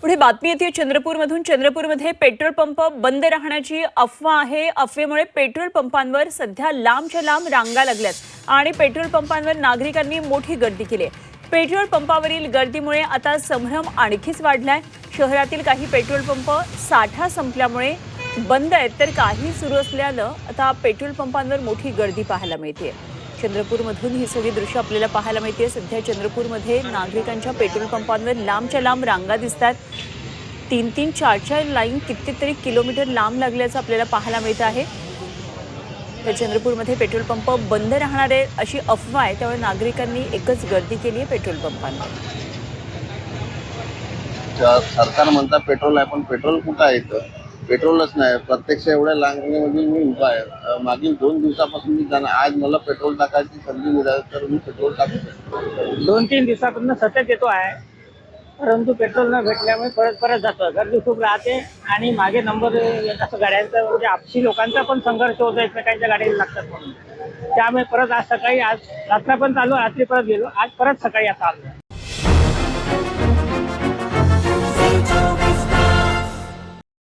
पुढे बातमी येते चंद्रपूरमधून। चंद्रपूरमध्ये पेट्रोल पंप बंद राहण्याची अफवा आहे। अफवेमुळे पेट्रोल पंपांवर सध्या लांबच्या लांब रांगा लागल्यात आणि पेट्रोल पंपांवर नागरिकांनी मोठी गर्दी केली आहे। पेट्रोल पंपावरील गर्दीमुळे आता संभ्रम आणखीच वाढलाय। शहरातील काही पेट्रोल पंप साठा संपल्यामुळे बंद आहेत, तर काही सुरू असल्यानं आता पेट्रोल पंपांवर मोठी गर्दी पाहायला मिळते। चंद्रपूरमधून ही सगळी दृश्य आपल्याला पाहायला मिळते। सध्या चंद्रपूरमध्ये नागरिकांच्या पेट्रोल पंपांवर लांबच्या लांब रांगा दिसतात। 3-3, 4-4 लाईन कितीतरी किलोमीटर लांब लागल्याचं आपल्याला पाहायला मिळत आहे। तर चंद्रपूरमध्ये पेट्रोल पंप बंद राहणार आहे अशी अफवा आहे, त्यामुळे नागरिकांनी एकच गर्दी केली आहे पेट्रोल पंपांवर। सरकार म्हणतात पेट्रोल आहे, पण पेट्रोल कुठं आहे? इथं पेट्रोलच नाही। प्रत्यक्ष एवढ्या लांबीमध्ये मी उभा आहे। मागील 2 दिवसापासून मी जाणार, आज मला पेट्रोल टाकायची संधी मिळाली तर मी पेट्रोल टाकू शकतो। 2-3 दिवसापासून सतत येतो आहे, परंतु पेट्रोल न भेटल्यामुळे परत जातो। गर्दी खूप राहते आणि मागे नंबर असं गाड्यांचा म्हणजे आपसी लोकांचा पण संघर्ष होतो, एकमेकांच्या गाडीला लागतात म्हणून। त्यामुळे परत आज सकाळी, आज रात्र पण चालू, रात्री परत गेलो, आज परत सकाळी आता आलो।